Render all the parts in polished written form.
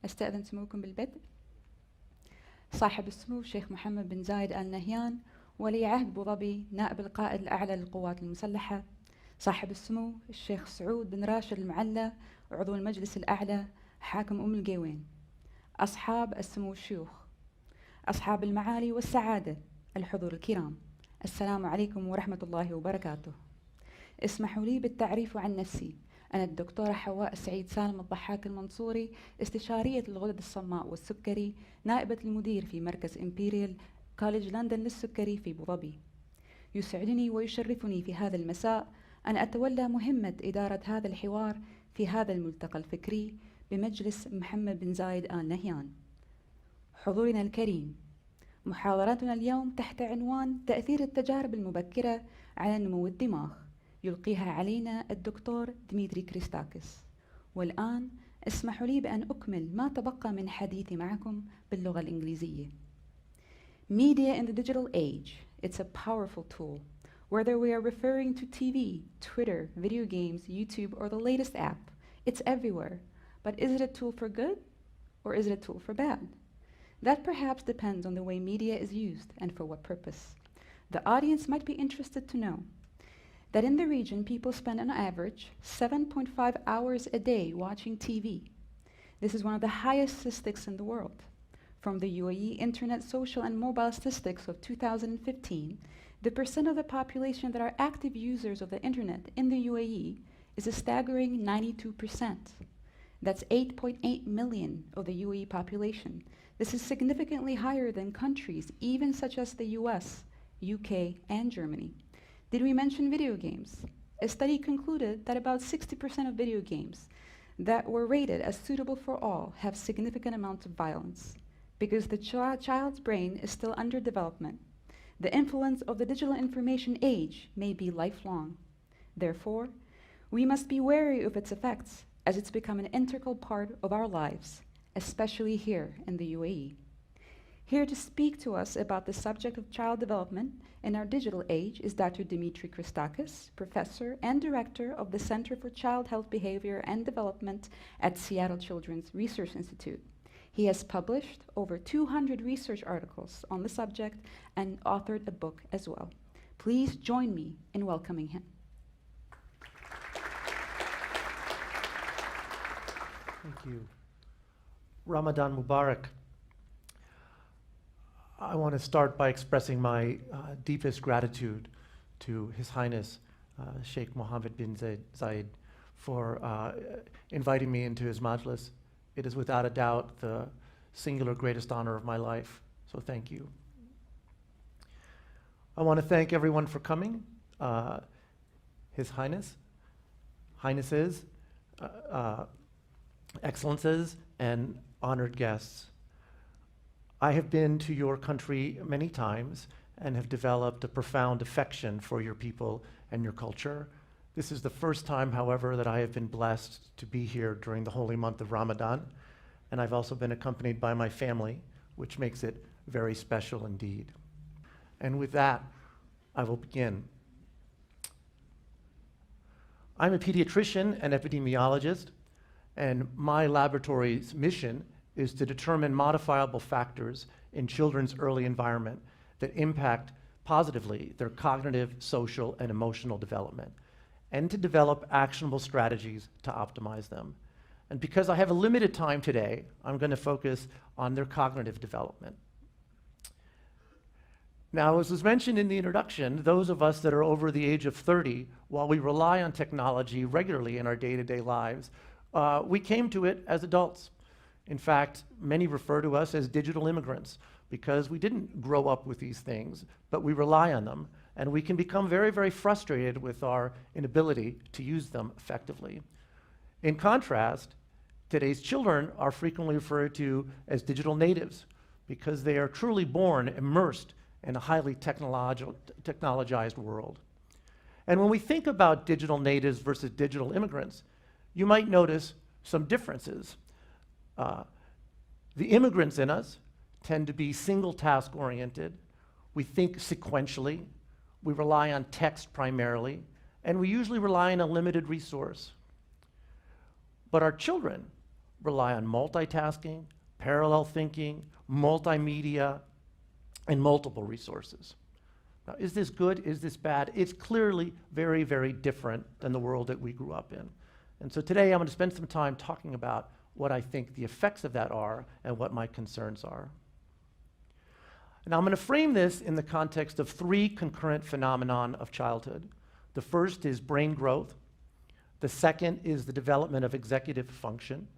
أستأذن سموكم بالبدء. صاحب السمو الشيخ محمد بن زايد آل نهيان، ولي عهد أبو ظبي، نائب القائد الأعلى للقوات المسلحة. صاحب السمو الشيخ سعود بن راشد المعلى، عضو المجلس الأعلى، حاكم أم القيوين. أصحاب السمو الشيوخ، أصحاب المعالي والسعادة، الحضور الكرام، السلام عليكم ورحمة الله وبركاته. اسمحوا لي بالتعريف عن نفسي. أنا الدكتورة حواء سعيد سالم الضحاك المنصوري، استشارية الغدد الصماء والسكري، نائبة المدير في مركز إمبيريال كوليج لندن للسكري في أبو ظبي. يسعدني ويشرفني في هذا المساء أن أتولى مهمة إدارة هذا الحوار في هذا الملتقى الفكري بمجلس محمد بن زايد آل نهيان. حضورنا الكريم، محاضرتنا اليوم تحت عنوان تأثير التجارب المبكرة على نمو الدماغ، يلقيها علينا الدكتور ديمتري كريستاكيس. والآن اسمحوا لي بأن أكمل ما تبقى من حديثي معكم باللغة الإنجليزية. Media in the digital age, it's a powerful tool. Whether we are referring to TV, Twitter, video games, YouTube, or the latest app, it's everywhere. But is it a tool for good, or is it a tool for bad? That perhaps depends on the way media is used and for what purpose. The audience might be interested to know that in the region, people spend on average 7.5 hours a day watching TV. This is one of the highest statistics in the world. From the UAE Internet Social and Mobile Statistics of 2015, the percent of the population that are active users of the internet in the UAE is a staggering 92%. That's 8.8 million of the UAE population. This is significantly higher than countries even such as the US, UK, and Germany. Did we mention video games? A study concluded that about 60% of video games that were rated as suitable for all have significant amounts of violence. Because the child's brain is still under development, the influence of the digital information age may be lifelong. Therefore, we must be wary of its effects as it's become an integral part of our lives, especially here in the UAE. Here to speak to us about the subject of child development in our digital age is Dr. Dimitri Christakis, Professor and Director of the Center for Child Health Behavior and Development at Seattle Children's Research Institute. He has published over 200 research articles on the subject and authored a book as well. Please join me in welcoming him. Thank you. Ramadan Mubarak. I want to start by expressing my deepest gratitude to His Highness Sheikh Mohamed bin Zayed for inviting me into his Majlis. It is without a doubt the singular greatest honor of my life, so thank you. I want to thank everyone for coming, His Highness, Highnesses, Excellences, and honored guests. I have been to your country many times and have developed a profound affection for your people and your culture. This is the first time, however, that I have been blessed to be here during the holy month of Ramadan, and I've also been accompanied by my family, which makes it very special indeed. And with that, I will begin. I'm a pediatrician and epidemiologist, and my laboratory's mission is to determine modifiable factors in children's early environment that impact positively their cognitive, social, and emotional development, and to develop actionable strategies to optimize them. And because I have a limited time today, I'm going to focus on their cognitive development. Now, as was mentioned in the introduction, those of us that are over the age of 30, while we rely on technology regularly in our day-to-day lives, we came to it as adults. In fact, many refer to us as digital immigrants because we didn't grow up with these things, but we rely on them, and we can become very, very frustrated with our inability to use them effectively. In contrast, today's children are frequently referred to as digital natives because they are truly born immersed in a highly technologized world. And when we think about digital natives versus digital immigrants, you might notice some differences. The immigrants in us tend to be single task oriented. We think sequentially. We rely on text primarily, and we usually rely on a limited resource. But our children rely on multitasking, parallel thinking, multimedia, and multiple resources. Now, is this good? Is this bad? It's clearly very, very different than the world that we grew up in. And so today I'm going to spend some time talking about what I think the effects of that are and what my concerns are. Now I'm going to frame this in the context of three concurrent phenomenon of childhood. The first is brain growth. The second is the development of executive function.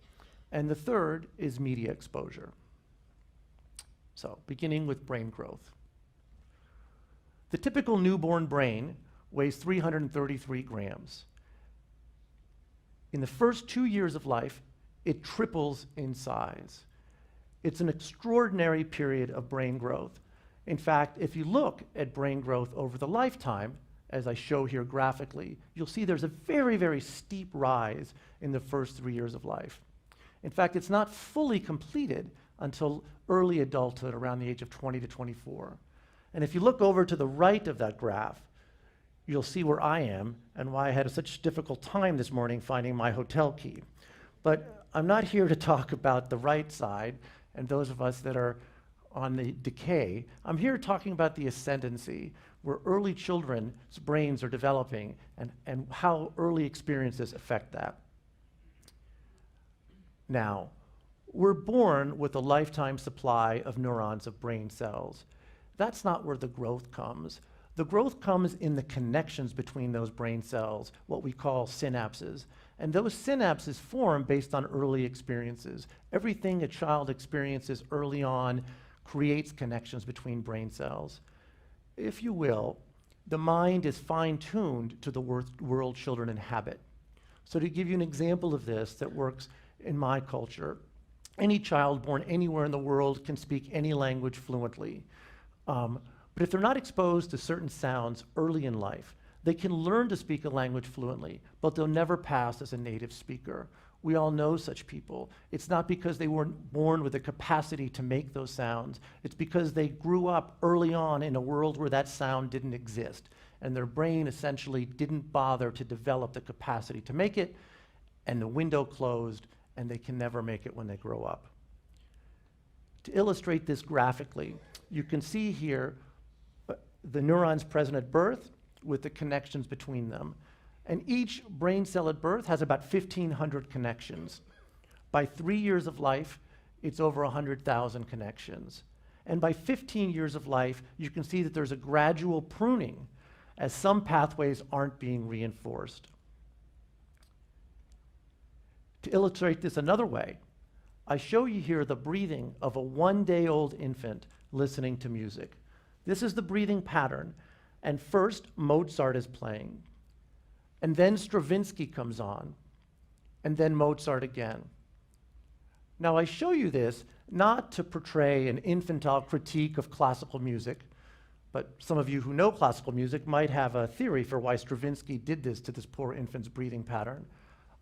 And the third is media exposure. So, beginning with brain growth. The typical newborn brain weighs 333 grams. In the first 2 years of life, it triples in size. It's an extraordinary period of brain growth. In fact, if you look at brain growth over the lifetime, as I show here graphically, you'll see there's a very, very steep rise in the first 3 years of life. In fact, it's not fully completed until early adulthood, around the age of 20 to 24. And if you look over to the right of that graph, you'll see where I am and why I had such a difficult time this morning finding my hotel key. But I'm not here to talk about the right side and those of us that are on the decay. I'm here talking about the ascendancy, where early children's brains are developing and how early experiences affect that. Now, we're born with a lifetime supply of neurons of brain cells. That's not where the growth comes. The growth comes in the connections between those brain cells, what we call synapses. And those synapses form based on early experiences. Everything a child experiences early on creates connections between brain cells. If you will, the mind is fine-tuned to the world children inhabit. So to give you an example of this that works in my culture, any child born anywhere in the world can speak any language fluently. But if they're not exposed to certain sounds early in life, they can learn to speak a language fluently, but they'll never pass as a native speaker. We all know such people. It's not because they weren't born with the capacity to make those sounds. It's because they grew up early on in a world where that sound didn't exist, and their brain essentially didn't bother to develop the capacity to make it, and the window closed, and they can never make it when they grow up. To illustrate this graphically, you can see here the neurons present at birth with the connections between them. And each brain cell at birth has about 1,500 connections. By 3 years of life, it's over 100,000 connections. And by 15 years of life, you can see that there's a gradual pruning as some pathways aren't being reinforced. To illustrate this another way, I show you here the breathing of a 1-day-old infant listening to music. This is the breathing pattern. And first, Mozart is playing. And then Stravinsky comes on. And then Mozart again. Now, I show you this not to portray an infantile critique of classical music, but some of you who know classical music might have a theory for why Stravinsky did this to this poor infant's breathing pattern.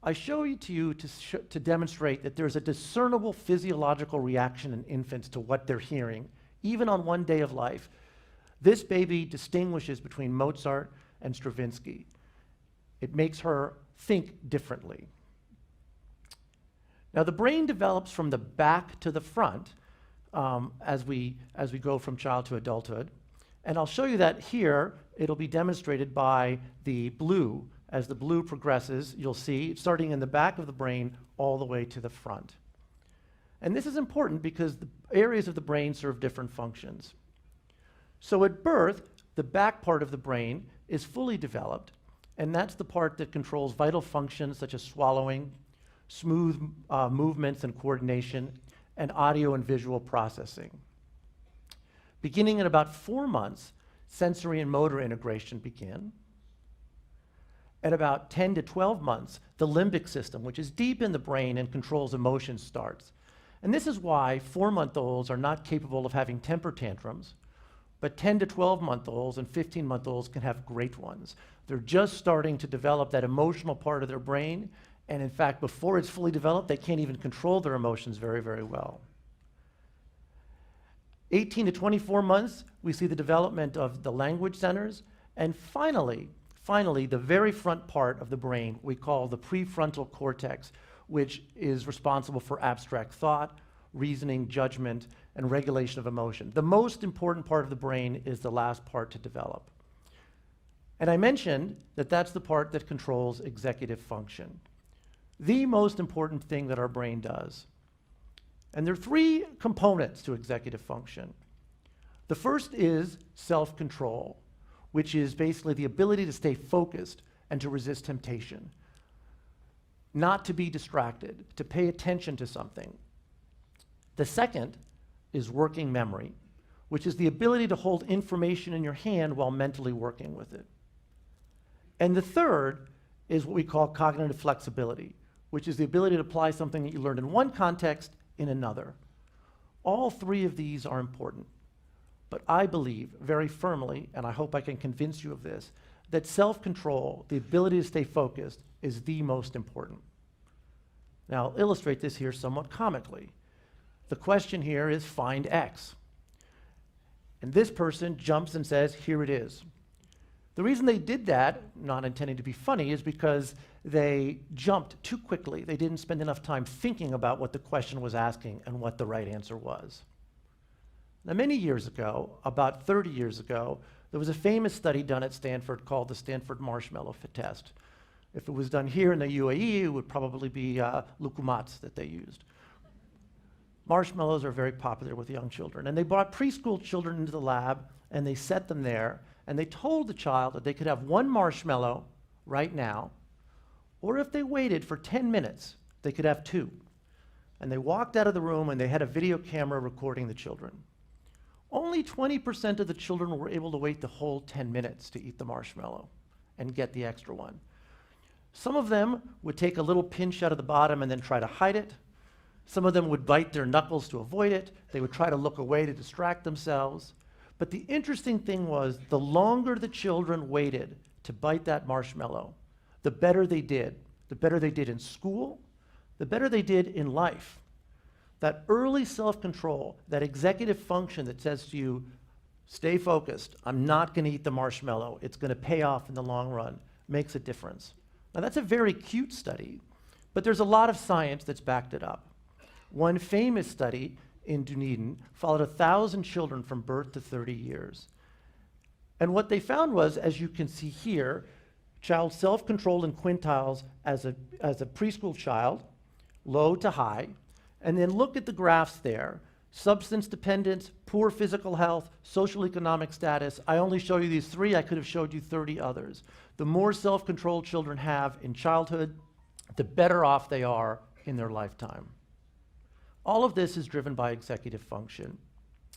I show you to demonstrate that there's a discernible physiological reaction in infants to what they're hearing, even on 1 day of life. This baby distinguishes between Mozart and Stravinsky. It makes her think differently. Now, the brain develops from the back to the front as we go from child to adulthood. And I'll show you that here. It'll be demonstrated by the blue. As the blue progresses, you'll see, starting in the back of the brain all the way to the front. And this is important because the areas of the brain serve different functions. So at birth, the back part of the brain is fully developed, and that's the part that controls vital functions such as swallowing, smooth movements and coordination, and audio and visual processing. Beginning at about 4 months, sensory and motor integration begin. At about 10 to 12 months, the limbic system, which is deep in the brain and controls emotions, starts. And this is why 4-month-olds are not capable of having temper tantrums, but 10 to 12-month-olds and 15-month-olds can have great ones. They're just starting to develop that emotional part of their brain, and in fact, before it's fully developed, they can't even control their emotions very, very well. 18 to 24 months, we see the development of the language centers, and finally, the very front part of the brain we call the prefrontal cortex, which is responsible for abstract thought, reasoning, judgment, and regulation of emotion. The most important part of the brain is the last part to develop. And I mentioned that that's the part that controls executive function. The most important thing that our brain does. And there are three components to executive function. The first is self-control, which is basically the ability to stay focused and to resist temptation, not to be distracted, to pay attention to something. The second is working memory, which is the ability to hold information in your hand while mentally working with it. And the third is what we call cognitive flexibility, which is the ability to apply something that you learned in one context in another. All three of these are important. But I believe very firmly, and I hope I can convince you of this, that self-control, the ability to stay focused, is the most important. Now, I'll illustrate this here somewhat comically. The question here is find X. And this person jumps and says, here it is. The reason they did that, not intending to be funny, is because they jumped too quickly. They didn't spend enough time thinking about what the question was asking and what the right answer was. Now, many years ago, about 30 years ago, there was a famous study done at Stanford called the Stanford Marshmallow Fit Test. If it was done here in the UAE, it would probably be lukumats that they used. Marshmallows are very popular with young children. And they brought preschool children into the lab, and they set them there, and they told the child that they could have one marshmallow right now, or if they waited for 10 minutes, they could have two. And they walked out of the room, and they had a video camera recording the children. Only 20% of the children were able to wait the whole 10 minutes to eat the marshmallow and get the extra one. Some of them would take a little pinch out of the bottom and then try to hide it. Some of them would bite their knuckles to avoid it. They would try to look away to distract themselves. But the interesting thing was, the longer the children waited to bite that marshmallow, the better they did. The better they did in school, the better they did in life. That early self-control, that executive function that says to you, stay focused, I'm not going to eat the marshmallow, it's going to pay off in the long run, makes a difference. Now that's a very cute study, but there's a lot of science that's backed it up. One famous study in Dunedin followed 1,000 children from birth to 30 years. And what they found was, as you can see here, child self-controlled in quintiles as a preschool child, low to high. And then look at the graphs there. Substance dependence, poor physical health, social economic status. I only show you these three. I could have showed you 30 others. The more self-control children have in childhood, the better off they are in their lifetime. All of this is driven by executive function.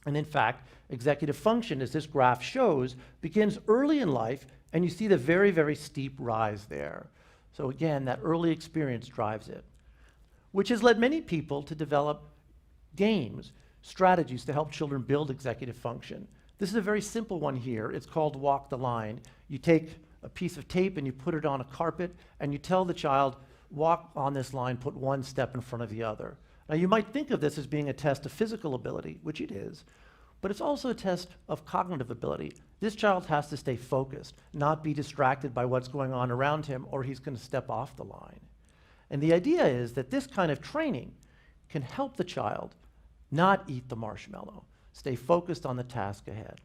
And in fact, executive function, as this graph shows, begins early in life, and you see the very, very steep rise there. So again, that early experience drives it, which has led many people to develop games, strategies to help children build executive function. This is a very simple one here. It's called Walk the Line. You take a piece of tape and you put it on a carpet, and you tell the child, walk on this line, put one step in front of the other. Now, you might think of this as being a test of physical ability, which it is, but it's also a test of cognitive ability. This child has to stay focused, not be distracted by what's going on around him, or he's going to step off the line. And the idea is that this kind of training can help the child not eat the marshmallow, stay focused on the task ahead.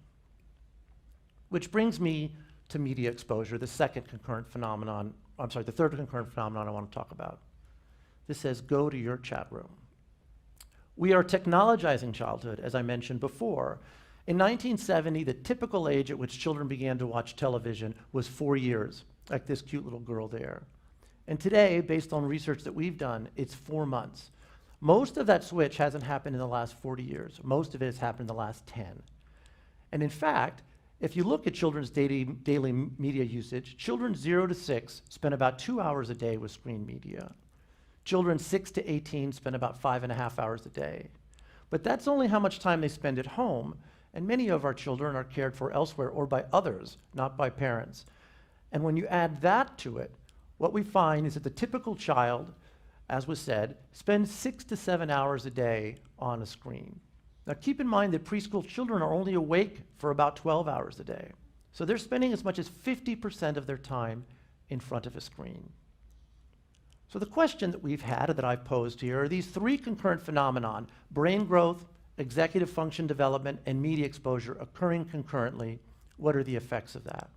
Which brings me to media exposure, the third concurrent phenomenon I want to talk about. This says, go to your chat room. We are technologizing childhood, as I mentioned before. In 1970, the typical age at which children began to watch television was 4 years, like this cute little girl there. And today, based on research that we've done, it's 4 months. Most of that switch hasn't happened in the last 40 years. Most of it has happened in the last 10. And in fact, if you look at children's daily media usage, children 0 to 6 spend about 2 hours a day with screen media. Children 6 to 18 spend about 5.5 hours a day. But that's only how much time they spend at home, and many of our children are cared for elsewhere or by others, not by parents. And when you add that to it, what we find is that the typical child, as was said, spends 6 to 7 hours a day on a screen. Now keep in mind that preschool children are only awake for about 12 hours a day. So they're spending as much as 50% of their time in front of a screen. So the question that we've had, that I've posed here, are these three concurrent phenomenon: brain growth, executive function development, and media exposure occurring concurrently. What are the effects of that?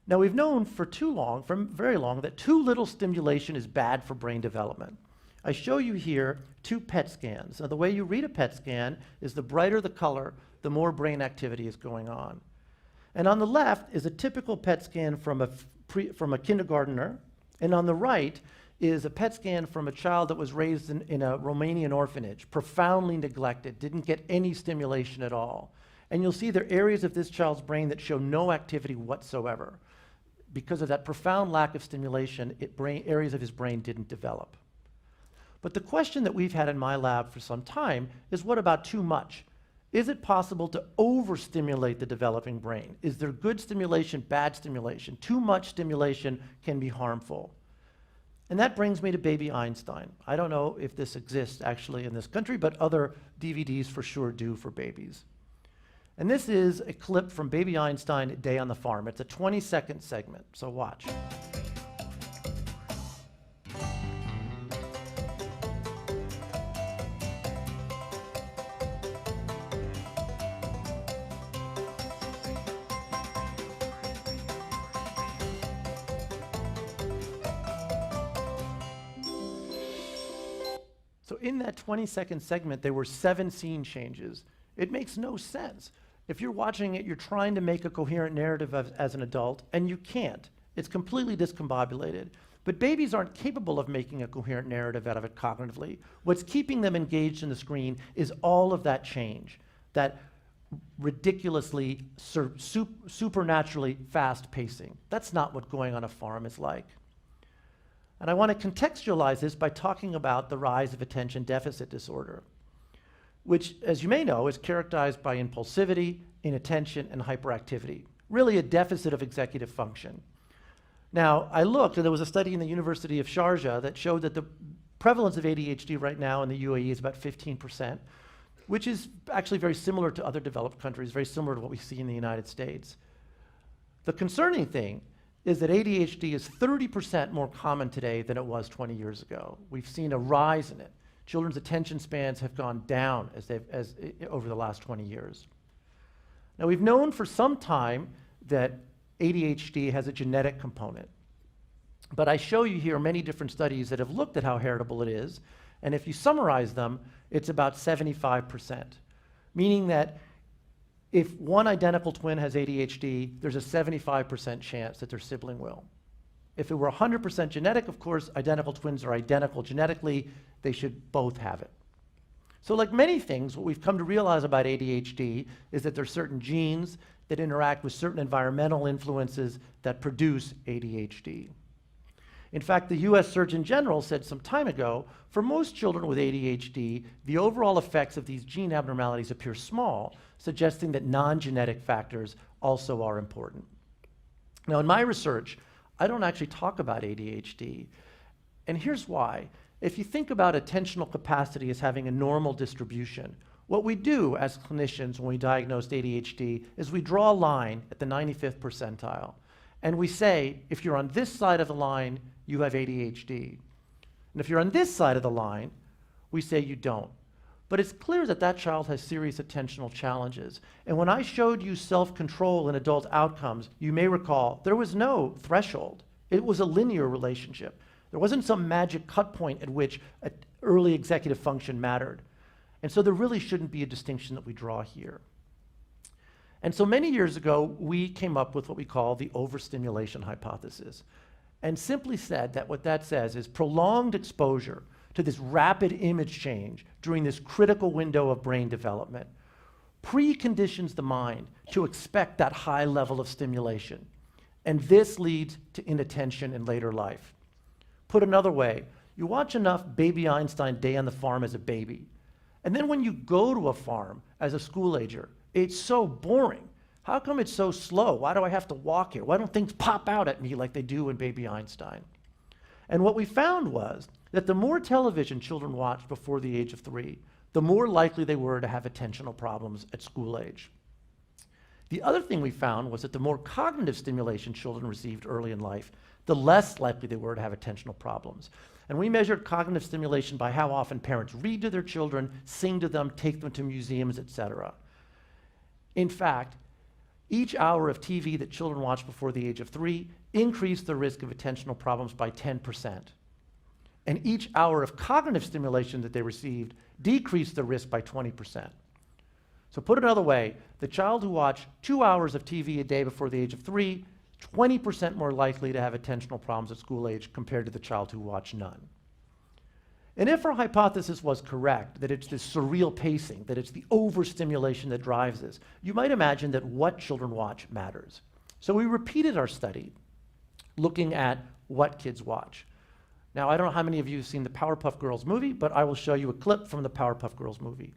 Now, we've known for very long, that too little stimulation is bad for brain development. I show you here 2 PET scans. Now, the way you read a PET scan is the brighter the color, the more brain activity is going on. And on the left is a typical PET scan from a kindergartner, and on the right is a PET scan from a child that was raised in a Romanian orphanage, profoundly neglected, didn't get any stimulation at all. And you'll see there are areas of this child's brain that show no activity whatsoever. Because of that profound lack of stimulation, areas of his brain didn't develop. But the question that we've had in my lab for some time is, what about too much? Is it possible to overstimulate the developing brain? Is there good stimulation, bad stimulation? Too much stimulation can be harmful. And that brings me to Baby Einstein. I don't know if this exists actually in this country, but other DVDs for sure do for babies. And this is a clip from Baby Einstein, Day on the Farm. It's a 20-second segment, so watch. So in that 20-second segment, there were 7 scene changes. It makes no sense. If you're watching it, you're trying to make a coherent narrative as an adult, and you can't. It's completely discombobulated. But babies aren't capable of making a coherent narrative out of it cognitively. What's keeping them engaged in the screen is all of that change, that ridiculously, supernaturally fast pacing. That's not what going on a farm is like. And I want to contextualize this by talking about the rise of attention deficit disorder, which, as you may know, is characterized by impulsivity, inattention, and hyperactivity, really a deficit of executive function. Now, I looked, and there was a study in the University of Sharjah that showed that the prevalence of ADHD right now in the UAE is about 15%, which is actually very similar to other developed countries, very similar to what we see in the United States. The concerning thing is that ADHD is 30% more common today than it was 20 years ago. We've seen a rise in it. Children's attention spans have gone down over the last 20 years. Now, we've known for some time that ADHD has a genetic component. But I show you here many different studies that have looked at how heritable it is. And if you summarize them, it's about 75%, meaning that if one identical twin has ADHD, there's a 75% chance that their sibling will. If it were 100% genetic, of course, identical twins are identical genetically. They should both have it. So like many things, what we've come to realize about ADHD is that there are certain genes that interact with certain environmental influences that produce ADHD. In fact, the US Surgeon General said some time ago, for most children with ADHD, the overall effects of these gene abnormalities appear small, suggesting that non-genetic factors also are important. Now, in my research, I don't actually talk about ADHD, and here's why. If you think about attentional capacity as having a normal distribution, what we do as clinicians when we diagnose ADHD is we draw a line at the 95th percentile, and we say, if you're on this side of the line, you have ADHD. And if you're on this side of the line, we say you don't. But it's clear that that child has serious attentional challenges. And when I showed you self-control in adult outcomes, you may recall there was no threshold. It was a linear relationship. There wasn't some magic cut point at which early executive function mattered. And so there really shouldn't be a distinction that we draw here. And so many years ago, we came up with what we call the overstimulation hypothesis, and simply said that what that says is prolonged exposure to this rapid image change during this critical window of brain development preconditions the mind to expect that high level of stimulation. And this leads to inattention in later life. Put another way, you watch enough Baby Einstein Day on the Farm as a baby, and then when you go to a farm as a school-ager, it's so boring. How come it's so slow? Why do I have to walk here? Why don't things pop out at me like they do in Baby Einstein? And what we found was that the more television children watched before the age of 3, the more likely they were to have attentional problems at school age. The other thing we found was that the more cognitive stimulation children received early in life, the less likely they were to have attentional problems. And we measured cognitive stimulation by how often parents read to their children, sing to them, take them to museums, etc. In fact, each hour of TV that children watch before the age of 3 increased the risk of attentional problems by 10%. And each hour of cognitive stimulation that they received decreased the risk by 20%. So put it another way, the child who watched 2 hours of TV a day before the age of 3, 20% more likely to have attentional problems at school age compared to the child who watched none. And if our hypothesis was correct, that it's this surreal pacing, that it's the overstimulation that drives this, you might imagine that what children watch matters. So we repeated our study, looking at what kids watch. Now, I don't know how many of you have seen the Powerpuff Girls movie, but I will show you a clip from the Powerpuff Girls movie.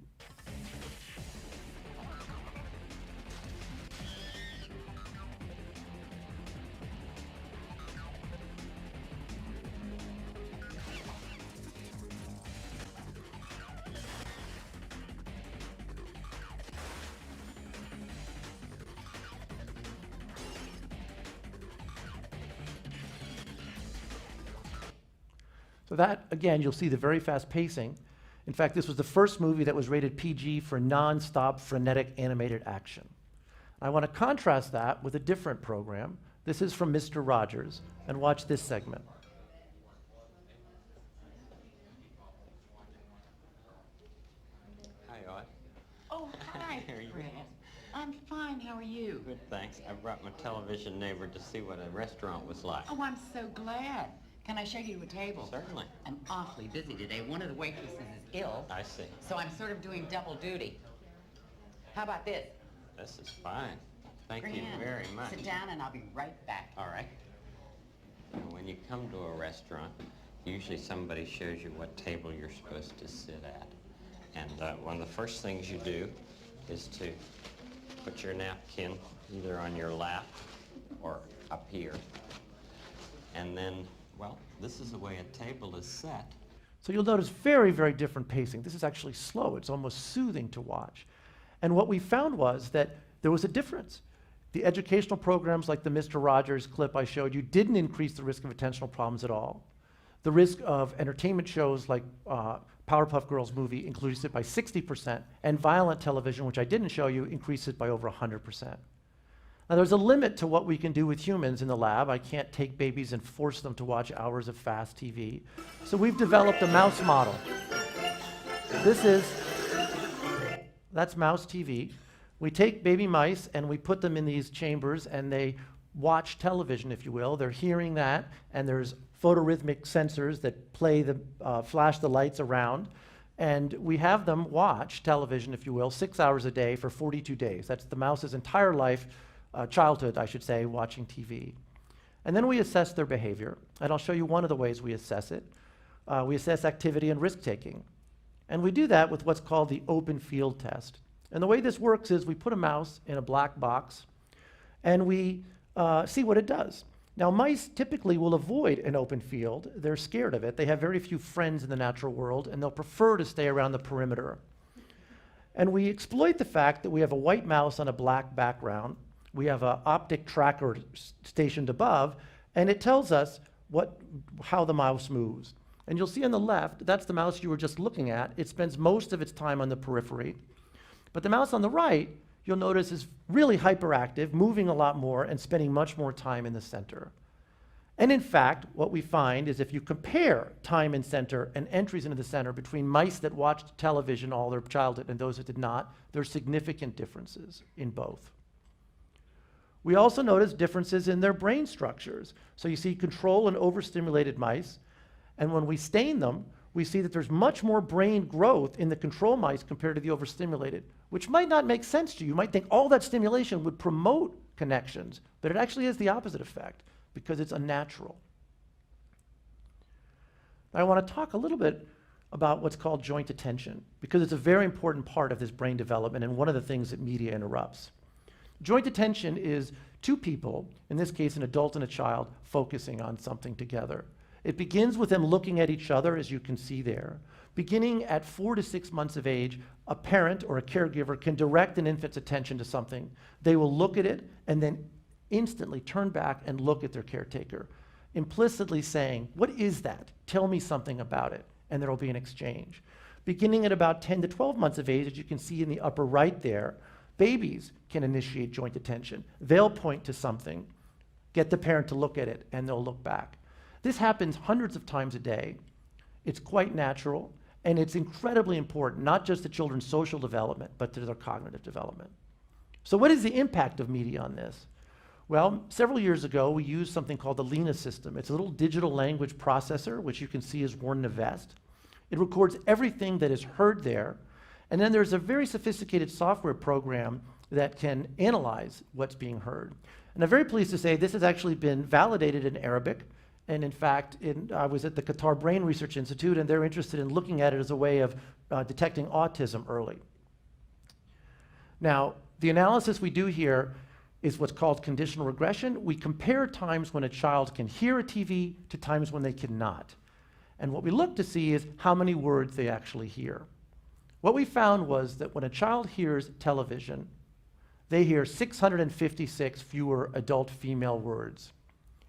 So that, again, you'll see the very fast pacing. In fact, this was the first movie that was rated PG for non-stop, frenetic animated action. I want to contrast that with a different program. This is from Mr. Rogers, and watch this segment. Hi, Odd. Oh, hi, How are you? Fred. I'm fine. How are you? Good, thanks. I brought my television neighbor to see what a restaurant was like. Oh, I'm so glad. Can I show you a table? Certainly. I'm awfully busy today. One of the waitresses is ill, I see. so I'm sort of doing double duty. How about this? This is fine. Thank you Grand. very much. Sit down and I'll be right back. All right. Now, when you come to a restaurant, usually somebody shows you what table you're supposed to sit at. And one of the first things you do is to put your napkin either on your lap or up here. And then, well, this is the way a table is set. So you'll notice very, very different pacing. This is actually slow. It's almost soothing to watch. And what we found was that there was a difference. The educational programs like the Mr. Rogers clip I showed you didn't increase the risk of attentional problems at all. The risk of entertainment shows like Powerpuff Girls movie increased it by 60%, and violent television, which I didn't show you, increased it by over 100%. Now, there's a limit to what we can do with humans in the lab. I can't take babies and force them to watch hours of fast TV. So we've developed a mouse model. That's mouse TV. We take baby mice and we put them in these chambers and they watch television, if you will. They're hearing that, and there's photorhythmic sensors that play flash the lights around. And we have them watch television, if you will, 6 hours a day for 42 days. That's the mouse's entire life, childhood, I should say, watching TV. And then we assess their behavior, and I'll show you one of the ways we assess it. We assess activity and risk-taking. And we do that with what's called the open field test. And the way this works is we put a mouse in a black box, and we see what it does. Now, mice typically will avoid an open field. They're scared of it. They have very few friends in the natural world, and they'll prefer to stay around the perimeter. And we exploit the fact that we have a white mouse on a black background. We have an optic tracker stationed above, and it tells us how the mouse moves. And you'll see on the left, that's the mouse you were just looking at. It spends most of its time on the periphery. But the mouse on the right, you'll notice, is really hyperactive, moving a lot more, and spending much more time in the center. And in fact, what we find is if you compare time in center and entries into the center between mice that watched television all their childhood and those that did not, there are significant differences in both. We also notice differences in their brain structures. So you see control and overstimulated mice, and when we stain them, we see that there's much more brain growth in the control mice compared to the overstimulated, which might not make sense to you. You might think all that stimulation would promote connections, but it actually has the opposite effect because it's unnatural. Now, I want to talk a little bit about what's called joint attention, because it's a very important part of this brain development and one of the things that media interrupts. Joint attention is two people, in this case an adult and a child, focusing on something together. It begins with them looking at each other, as you can see there. Beginning at 4 to 6 months of age, a parent or a caregiver can direct an infant's attention to something. They will look at it and then instantly turn back and look at their caretaker. implicitly saying, what is that? Tell me something about it. And there will be an exchange. Beginning at about 10 to 12 months of age, as you can see in the upper right there, babies can initiate joint attention. They'll point to something, get the parent to look at it, and they'll look back. This happens hundreds of times a day. It's quite natural, and it's incredibly important, not just to children's social development, but to their cognitive development. So what is the impact of media on this? Well, several years ago, we used something called the Lena system. It's a little digital language processor, which you can see is worn in a vest. It records everything that is heard there, and then there's a very sophisticated software program that can analyze what's being heard. And I'm very pleased to say this has actually been validated in Arabic, and in fact, I was at the Qatar Brain Research Institute, and they're interested in looking at it as a way of detecting autism early. Now, the analysis we do here is what's called conditional regression. We compare times when a child can hear a TV to times when they cannot. And what we look to see is how many words they actually hear. What we found was that when a child hears television, they hear 656 fewer adult female words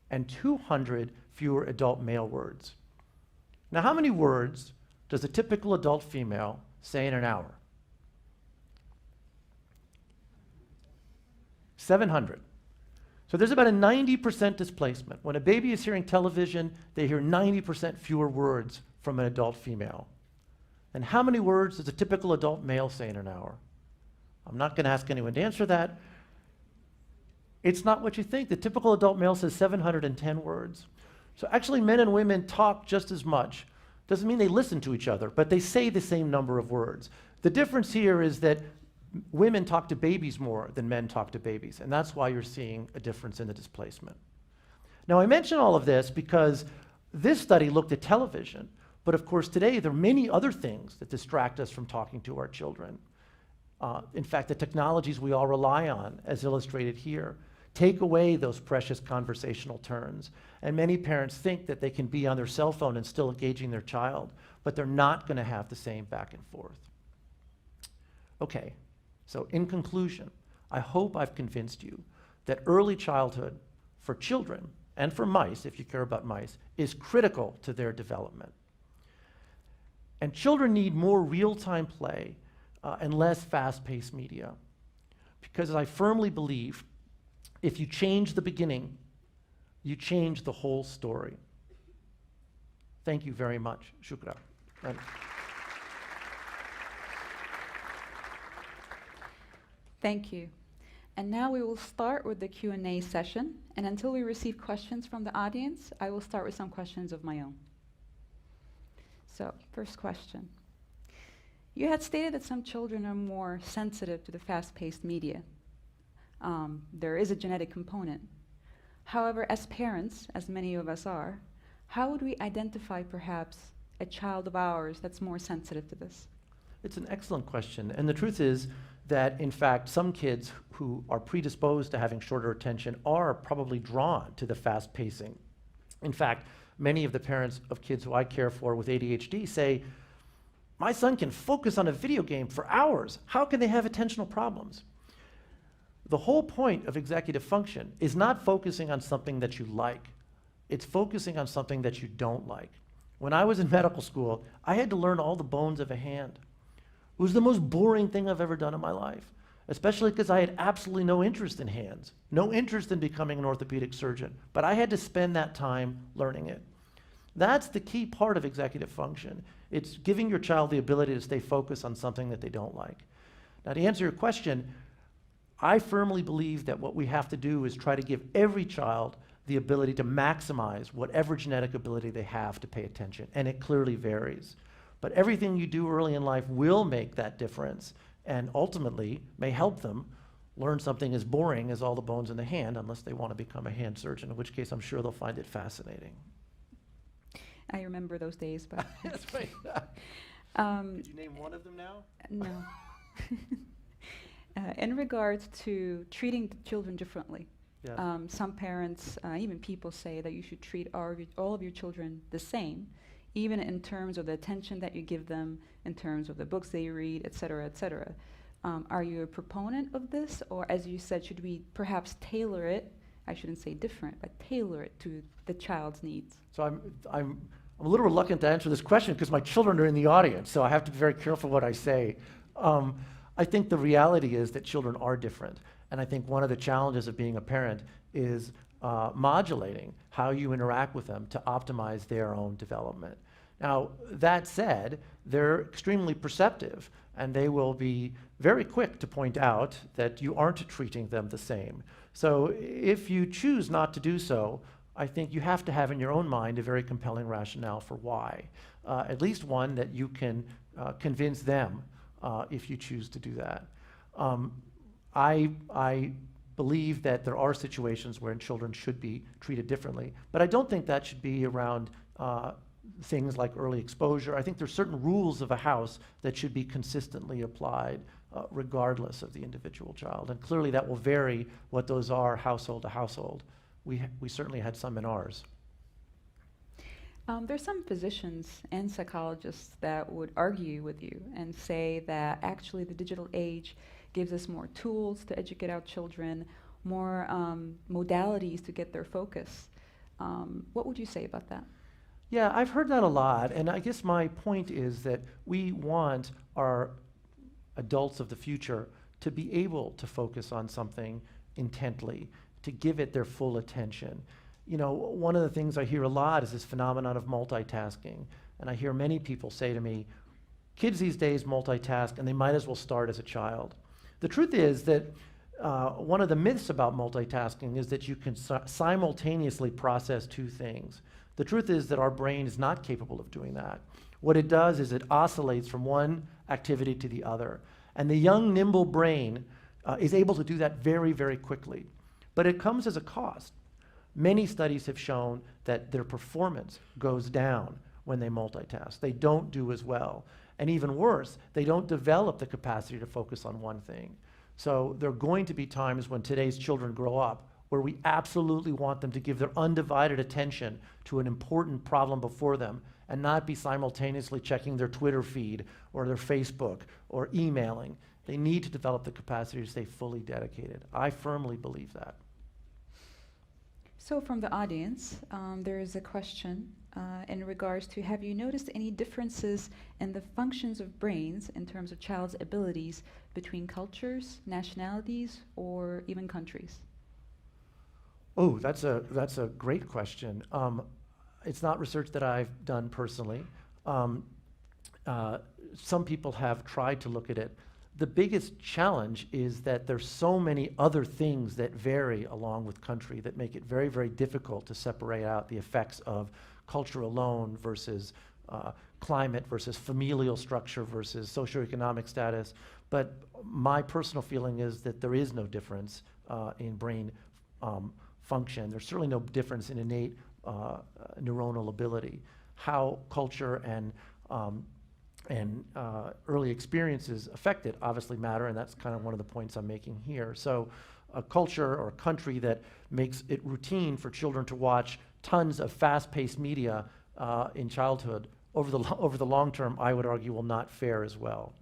and 200 fewer adult male words. Now, how many words does a typical adult female say in an hour? 700. So there's about a 90% displacement. When a baby is hearing television, they hear 90% fewer words from an adult female. And how many words does a typical adult male say in an hour? I'm not going to ask anyone to answer that. It's not what you think. The typical adult male says 710 words. So actually, men and women talk just as much. Doesn't mean they listen to each other, but they say the same number of words. The difference here is that women talk to babies more than men talk to babies, and that's why you're seeing a difference in the displacement. Now, I mention all of this because this study looked at television, but of course today there are many other things that distract us from talking to our children. In fact, the technologies we all rely on, as illustrated here, take away those precious conversational turns. And many parents think that they can be on their cell phone and still engaging their child, but they're not going to have the same back and forth. Okay. So in conclusion, I hope I've convinced you that early childhood for children, and for mice, if you care about mice, is critical to their development. And children need more real-time play and less fast-paced media. Because I firmly believe if you change the beginning, you change the whole story. Thank you very much. Shukra. Thank you. And now we will start with the Q&A session. And until we receive questions from the audience, I will start with some questions of my own. So, first question. You had stated that some children are more sensitive to the fast-paced media. There is a genetic component. However, as parents, as many of us are, how would we identify perhaps a child of ours that's more sensitive to this? It's an excellent question. And the truth is that, in fact, some kids who are predisposed to having shorter attention are probably drawn to the fast pacing. In fact, many of the parents of kids who I care for with ADHD say, my son can focus on a video game for hours. How can they have attentional problems? The whole point of executive function is not focusing on something that you like. It's focusing on something that you don't like. When I was in medical school, I had to learn all the bones of a hand. It was the most boring thing I've ever done in my life, especially because I had absolutely no interest in hands, no interest in becoming an orthopedic surgeon, but I had to spend that time learning it. That's the key part of executive function. It's giving your child the ability to stay focused on something that they don't like. Now, to answer your question, I firmly believe that what we have to do is try to give every child the ability to maximize whatever genetic ability they have to pay attention, and it clearly varies. But everything you do early in life will make that difference and ultimately may help them learn something as boring as all the bones in the hand, unless they want to become a hand surgeon, in which case I'm sure they'll find it fascinating. I remember those days, but That's right. Did you name one of them now? no. In regards to treating the children differently, Yeah. some parents, even people say that you should treat all of your children the same, even in terms of the attention that you give them, in terms of the books they read, et cetera, et cetera. Are you a proponent of this? Or as you said, should we perhaps tailor it I shouldn't say different, but tailor it to the child's needs? So I'm a little reluctant to answer this question because my children are in the audience, so I have to be very careful what I say. I think the reality is that children are different, and I think one of the challenges of being a parent is modulating how you interact with them to optimize their own development. Now, that said, they're extremely perceptive, and they will be very quick to point out that you aren't treating them the same. So if you choose not to do so, I think you have to have in your own mind a very compelling rationale for why. At least one that you can convince them if you choose to do that. I believe that there are situations where children should be treated differently, but I don't think that should be around things like early exposure. I think there's certain rules of a house that should be consistently applied regardless of the individual child. And clearly that will vary what those are household to household. We certainly had some in ours. There's some physicians and psychologists that would argue with you and say that actually the digital age gives us more tools to educate our children, more modalities to get their focus. What would you say about that? Yeah, I've heard that a lot, and I guess my point is that we want our adults of the future to be able to focus on something intently, to give it their full attention. You know, one of the things I hear a lot is this phenomenon of multitasking, and I hear many people say to me, kids these days multitask, and they might as well start as a child. The truth is that one of the myths about multitasking is that you can simultaneously process two things. The truth is that our brain is not capable of doing that. What it does is it oscillates from one activity to the other. And the young, nimble brain is able to do that very, very quickly. But it comes as a cost. Many studies have shown that their performance goes down when they multitask. They don't do as well. And even worse, they don't develop the capacity to focus on one thing. So there are going to be times when today's children grow up where we absolutely want them to give their undivided attention to an important problem before them and not be simultaneously checking their Twitter feed or their Facebook or emailing. They need to develop the capacity to stay fully dedicated. I firmly believe that. So from the audience, there is a question in regards to, have you noticed any differences in the functions of brains in terms of child's abilities between cultures, nationalities, or even countries? Oh, that's a great question. It's not research that I've done personally. Some people have tried to look at it. The biggest challenge is that there's so many other things that vary along with country that make it very, very difficult to separate out the effects of culture alone versus climate versus familial structure versus socioeconomic status. But my personal feeling is that there is no difference in brain function. There's certainly no difference in innate neuronal ability. How culture and early experiences affect it obviously matter, and that's kind of one of the points I'm making here. So a culture or a country that makes it routine for children to watch tons of fast-paced media in childhood over the long term, I would argue, will not fare as well.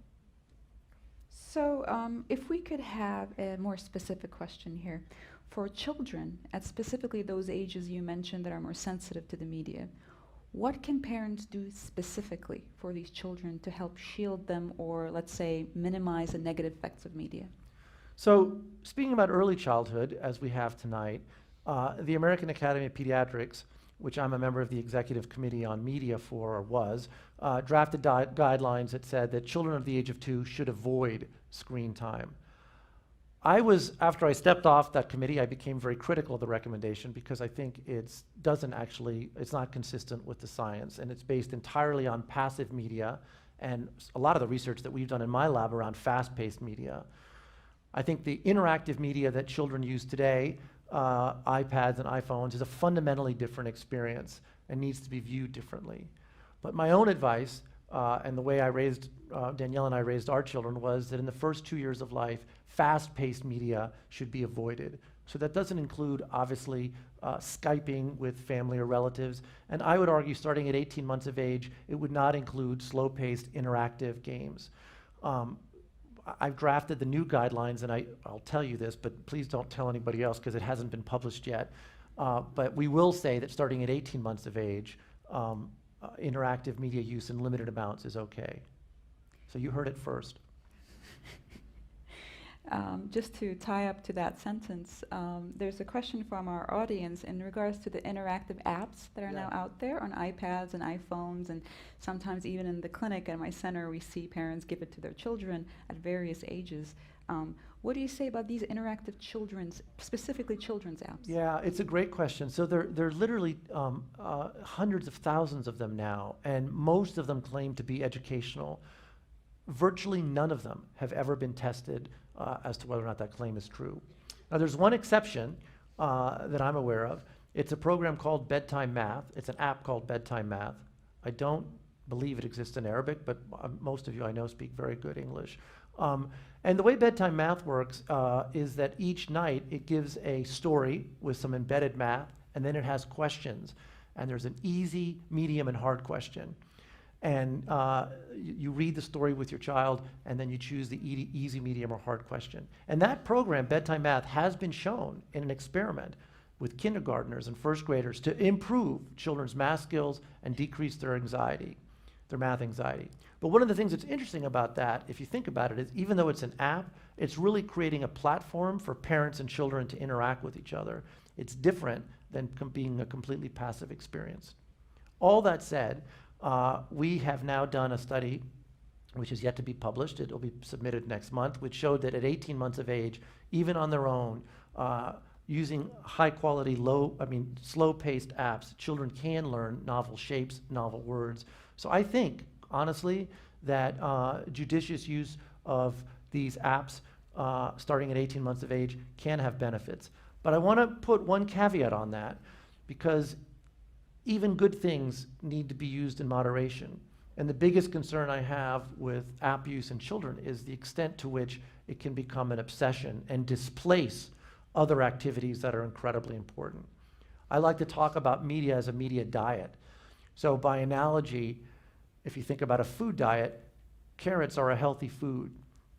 So if we could have a more specific question here. For children, at specifically those ages you mentioned that are more sensitive to the media, what can parents do specifically for these children to help shield them or, let's say, minimize the negative effects of media? So speaking about early childhood, as we have tonight, the American Academy of Pediatrics, which I'm a member of the executive committee on media for, or was, drafted guidelines that said that children of the age of 2 should avoid screen time. After I stepped off that committee, I became very critical of the recommendation because I think it's not consistent with the science, and it's based entirely on passive media and a lot of the research that we've done in my lab around fast-paced media. I think the interactive media that children use today, iPads and iPhones, is a fundamentally different experience and needs to be viewed differently. But my own advice, and the way Danielle and I raised our children, was that in the first 2 years of life, fast-paced media should be avoided. So that doesn't include, obviously, Skyping with family or relatives. And I would argue, starting at 18 months of age, it would not include slow-paced interactive games. I've drafted the new guidelines, and I'll tell you this, but please don't tell anybody else because it hasn't been published yet. But we will say that starting at 18 months of age, interactive media use in limited amounts is okay. So you heard it first. Just to tie up to that sentence, there's a question from our audience in regards to the interactive apps that are now out there on iPads and iPhones, and sometimes even in the clinic at my center we see parents give it to their children at various ages. What do you say about these interactive specifically children's apps? Yeah, it's a great question. So there are literally hundreds of thousands of them now, and most of them claim to be educational. Virtually none of them have ever been tested as to whether or not that claim is true. Now, there's one exception that I'm aware of. It's a program called Bedtime Math. It's an app called Bedtime Math. I don't believe it exists in Arabic, but most of you I know speak very good English. And the way Bedtime Math works is that each night it gives a story with some embedded math, and then it has questions. And there's an easy, medium, and hard question. And you read the story with your child, and then you choose the easy, medium, or hard question. And that program, Bedtime Math, has been shown in an experiment with kindergartners and first graders to improve children's math skills and decrease their anxiety, their math anxiety. But one of the things that's interesting about that, if you think about it, is even though it's an app, it's really creating a platform for parents and children to interact with each other. It's different than being a completely passive experience. All that said, we have now done a study, which is yet to be published. It'll be submitted next month, which showed that at 18 months of age, even on their own, using high-quality, slow-paced apps, children can learn novel shapes, novel words. So I think, honestly, that judicious use of these apps starting at 18 months of age can have benefits. But I want to put one caveat on that, because even good things need to be used in moderation. And the biggest concern I have with app use in children is the extent to which it can become an obsession and displace other activities that are incredibly important. I like to talk about media as a media diet. So by analogy, if you think about a food diet, carrots are a healthy food.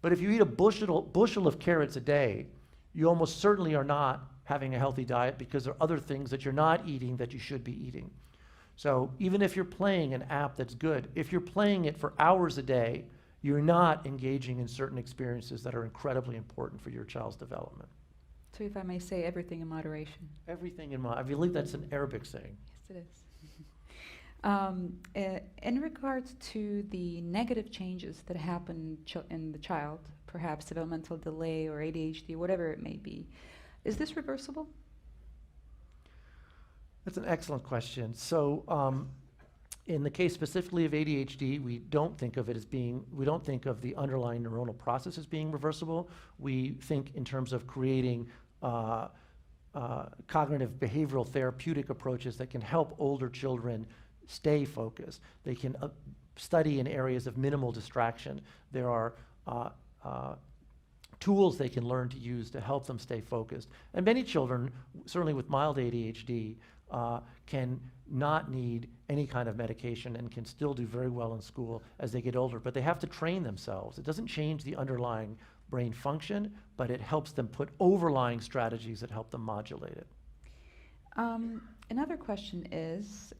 But if you eat a bushel of carrots a day, you almost certainly are not having a healthy diet, because there are other things that you're not eating that you should be eating. So even if you're playing an app that's good, if you're playing it for hours a day, you're not engaging in certain experiences that are incredibly important for your child's development. So if I may say, everything in moderation. Everything in I believe that's an Arabic saying. Yes, it is. In regards to the negative changes that happen in the child, perhaps developmental delay or ADHD, whatever it may be, is this reversible? That's an excellent question. So in the case specifically of ADHD, we don't think of the underlying neuronal process as being reversible. We think in terms of creating cognitive behavioral therapeutic approaches that can help older children stay focused. They can study in areas of minimal distraction. There are tools they can learn to use to help them stay focused. And many children, certainly with mild ADHD, can not need any kind of medication and can still do very well in school as they get older, but they have to train themselves. It doesn't change the underlying brain function, but it helps them put overlying strategies that help them modulate it. Another question is,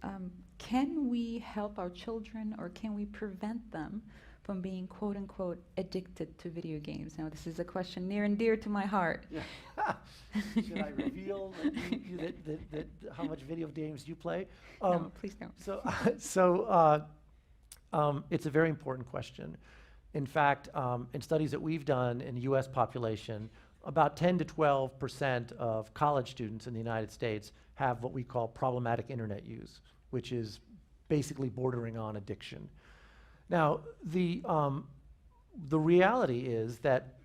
can we help our children, or can we prevent them from being quote unquote addicted to video games? Now, this is a question near and dear to my heart. Yeah. Should I reveal that how much video games you play? No, please don't. It's a very important question. In fact, in studies that we've done in the US population, about 10 to 12% of college students in the United States have what we call problematic internet use, which is basically bordering on addiction. Now, the reality is that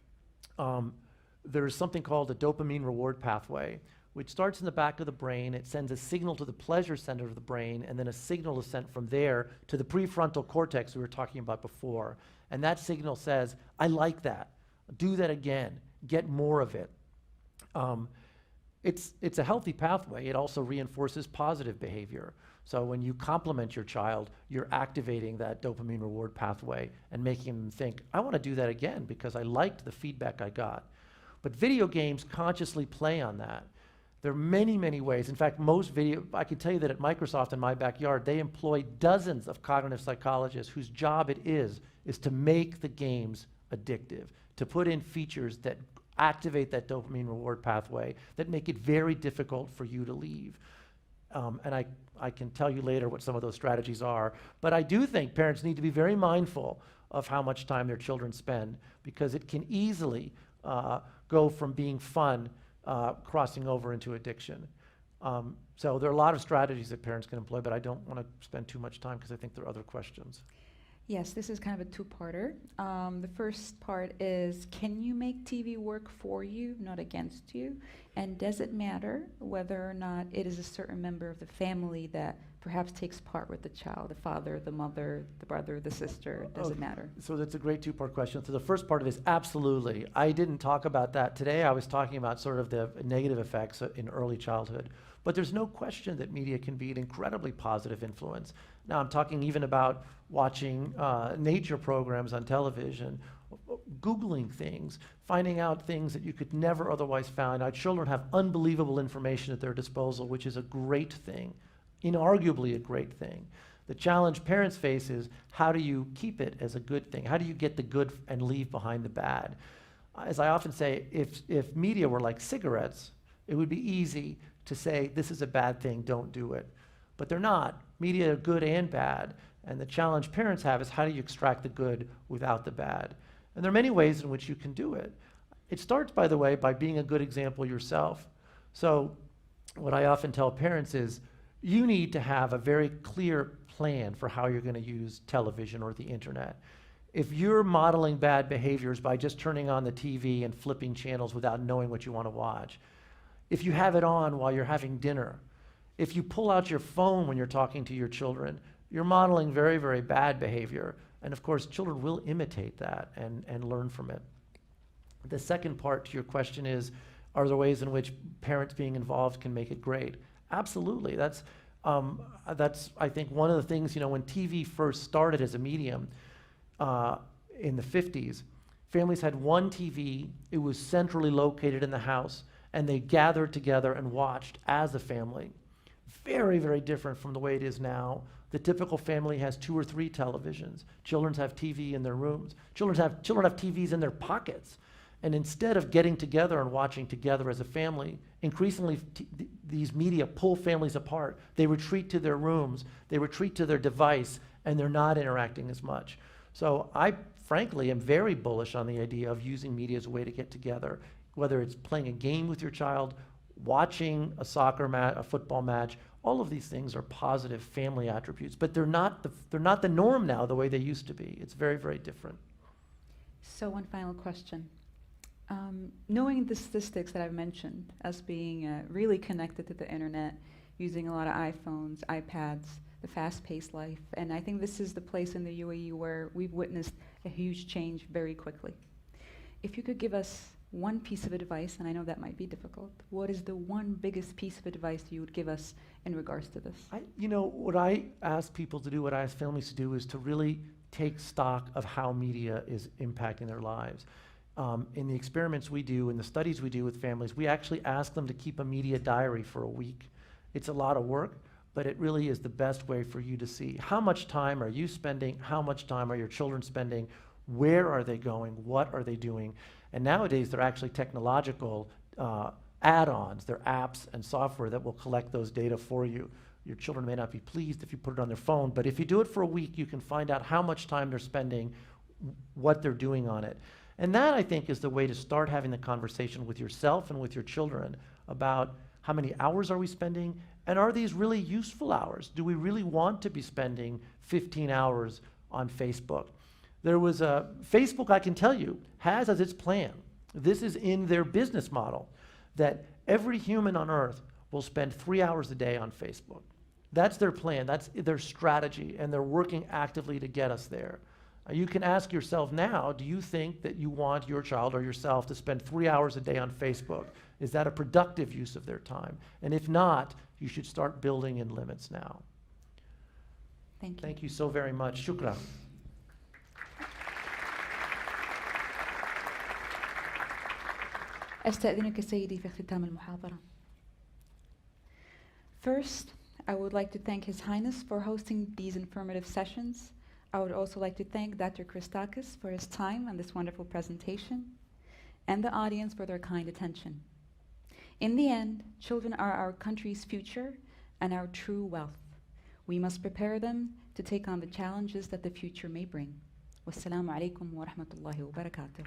there's something called a dopamine reward pathway, which starts in the back of the brain. It sends a signal to the pleasure center of the brain, and then a signal is sent from there to the prefrontal cortex we were talking about before. And that signal says, I like that. Do that again. Get more of it. It's a healthy pathway. It also reinforces positive behavior. So when you compliment your child, you're activating that dopamine reward pathway and making them think, I want to do that again because I liked the feedback I got. But video games consciously play on that. There are many, many ways. In fact, I can tell you that at Microsoft in my backyard, they employ dozens of cognitive psychologists whose job it is to make the games addictive, to put in features that activate that dopamine reward pathway, that make it very difficult for you to leave. And I can tell you later what some of those strategies are. But I do think parents need to be very mindful of how much time their children spend, because it can easily go from being fun crossing over into addiction. So there are a lot of strategies that parents can employ, but I don't want to spend too much time because I think there are other questions. Yes, this is kind of a two-parter. The first part is, can you make TV work for you, not against you? And does it matter whether or not it is a certain member of the family that perhaps takes part with the child, the father, the mother, the brother, the sister? Does it matter? So that's a great two-part question. So the first part of it is absolutely. I didn't talk about that today. I was talking about sort of the negative effects in early childhood. But there's no question that media can be an incredibly positive influence. Now, I'm talking even about watching nature programs on television, Googling things, finding out things that you could never otherwise find. Our children have unbelievable information at their disposal, which is a great thing, inarguably a great thing. The challenge parents face is, how do you keep it as a good thing? How do you get the good and leave behind the bad? As I often say, if media were like cigarettes, it would be easy to say, this is a bad thing, don't do it. But they're not. Media are good and bad. And the challenge parents have is, how do you extract the good without the bad? And there are many ways in which you can do it. It starts, by the way, by being a good example yourself. So what I often tell parents is, you need to have a very clear plan for how you're going to use television or the internet. If you're modeling bad behaviors by just turning on the TV and flipping channels without knowing what you want to watch, if you have it on while you're having dinner, if you pull out your phone when you're talking to your children, you're modeling very, very bad behavior. And of course, children will imitate that and learn from it. The second part to your question is, are there ways in which parents being involved can make it great? Absolutely. That's I think, one of the things, when TV first started as a medium in the 50s, families had one TV. It was centrally located in the house, and they gathered together and watched as a family. Very, very different from the way it is now. The typical family has 2 or 3 televisions. Children have TV in their rooms. Children have TVs in their pockets. And instead of getting together and watching together as a family, increasingly these media pull families apart. They retreat to their rooms, they retreat to their device, and they're not interacting as much. So I, frankly, am very bullish on the idea of using media as a way to get together, whether it's playing a game with your child, watching a soccer match, a football match. All of these things are positive family attributes, but they're not the norm now the way they used to be. It's very, very different. So one final question. Knowing the statistics that I've mentioned as being really connected to the internet, using a lot of iPhones, iPads, the fast-paced life, and I think this is the place in the UAE where we've witnessed a huge change very quickly. If you could give us one piece of advice, and I know that might be difficult, what is the one biggest piece of advice you would give us in regards to this? What I ask people to do, what I ask families to do, is to really take stock of how media is impacting their lives. In the experiments we do, in the studies we do with families, we actually ask them to keep a media diary for a week. It's a lot of work, but it really is the best way for you to see how much time are you spending, how much time are your children spending, where are they going, what are they doing. And nowadays, they're actually technological add-ons. They're apps and software that will collect those data for you. Your children may not be pleased if you put it on their phone, but if you do it for a week, you can find out how much time they're spending, what they're doing on it. And that, I think, is the way to start having the conversation with yourself and with your children about how many hours are we spending, and are these really useful hours? Do we really want to be spending 15 hours on Facebook? There was Facebook, I can tell you, has as its plan, this is in their business model, that every human on earth will spend 3 hours a day on Facebook. That's their plan, that's their strategy, and they're working actively to get us there. You can ask yourself now, do you think that you want your child or yourself to spend 3 hours a day on Facebook? Is that a productive use of their time? And if not, you should start building in limits now. Thank you. Thank you so very much. Shukran. أستأذنك سيدي في اختتام المحاضرة. First, I would like to thank His Highness for hosting these informative sessions. I would also like to thank Dr. Christakis for his time and this wonderful presentation, and the audience for their kind attention. In the end, children are our country's future and our true wealth. We must prepare them to take on the challenges that the future may bring. Wassalamu alaikum wa rahmatullahi wa barakatuh.